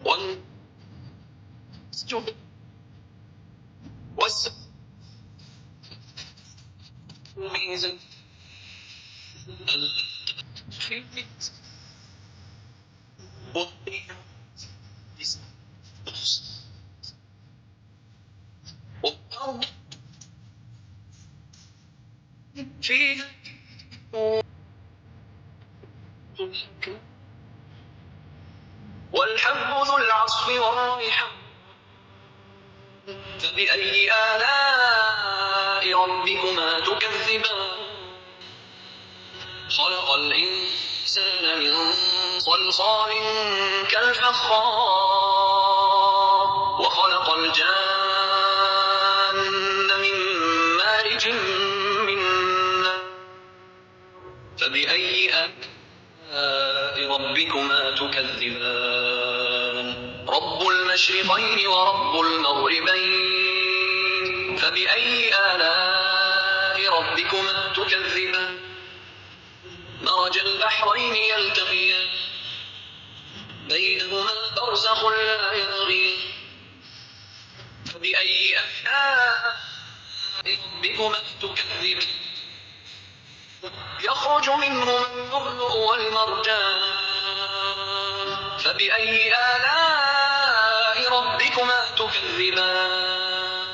والسجود والميزان والأرض فيها والحب ذو العصف والريحان فبأي آلاء ربكما تكذبان خلق الإنسان من صلصال كالفخار وخلق الجان من مارج من نار فبأي آلاء ربكما تكذبان رب المشرقين ورب المغربين فبأي آلاء ربكما تكذبان مرج البحرين يلتقيان بينهما برزخ لا يبغيان فبأي آلاء ربكما تكذبان يخرج منهما اللؤلؤ والمرجان فبأي آلاء ربكما تكذبان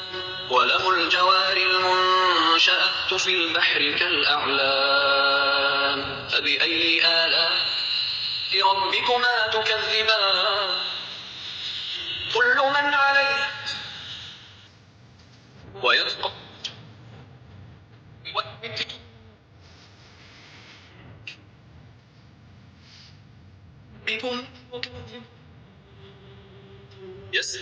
وله الجوار المنشآت في البحر كالأعلام فبأي آلاء ربكما تكذبان كل من عليها ويبقى بكم يس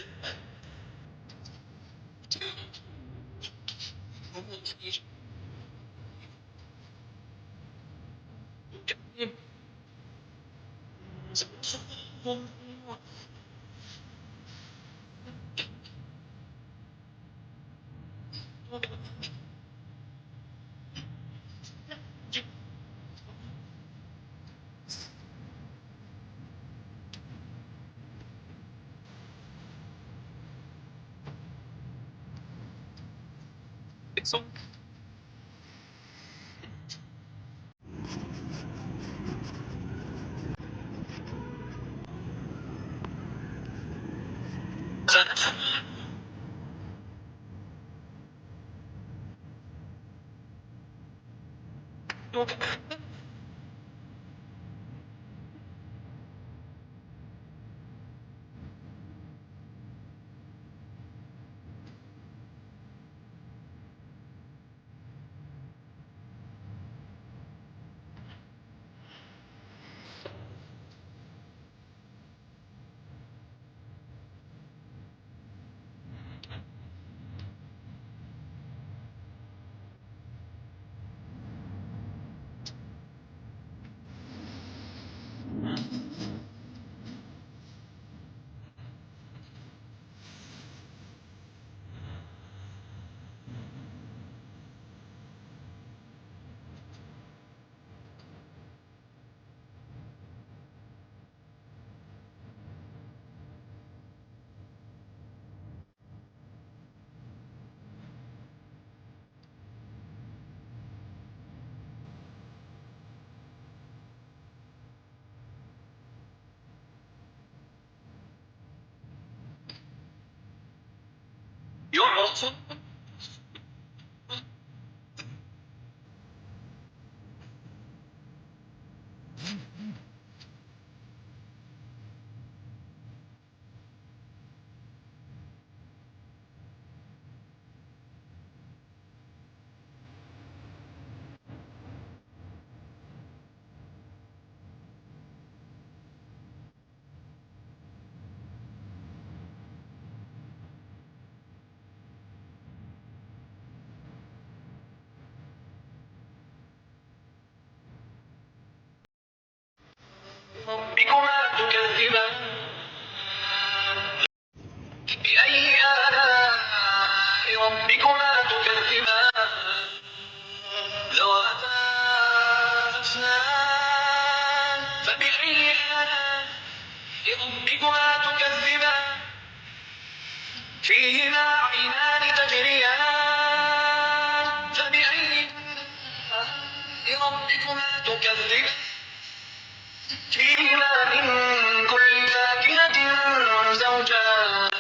يعرف ربكما تكذبان بأي آلاء ربكما تكذبان ذواتا أفنان فبأي آلاء ربكما تكذبان فيهما عينان تجريان فبأي آلاء ربكما تكذبان فيهما من كل فاكهة زوجان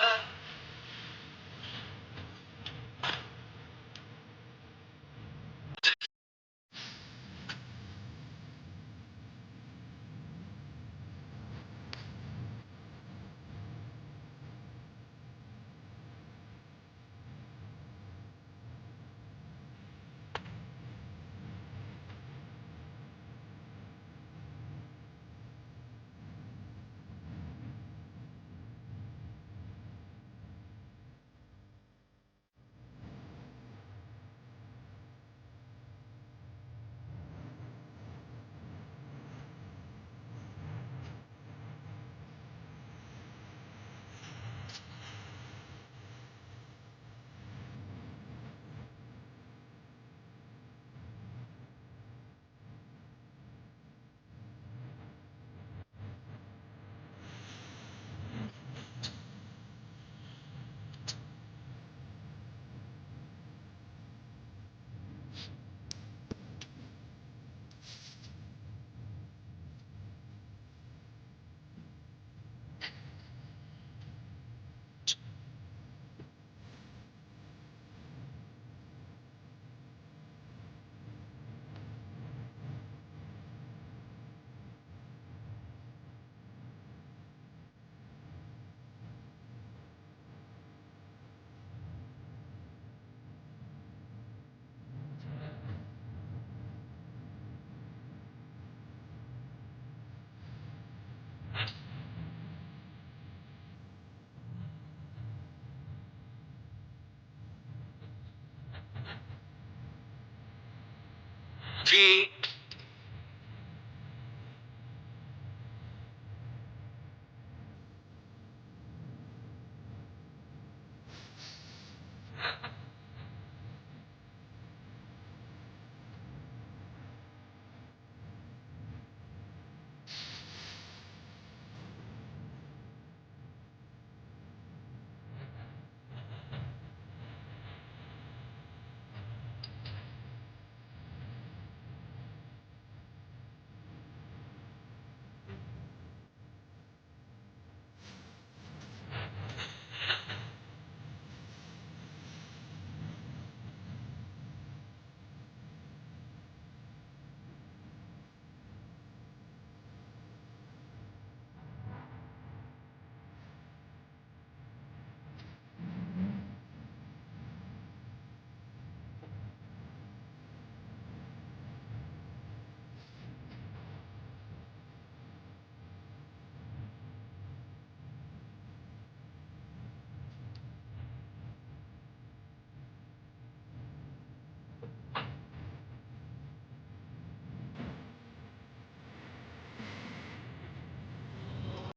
في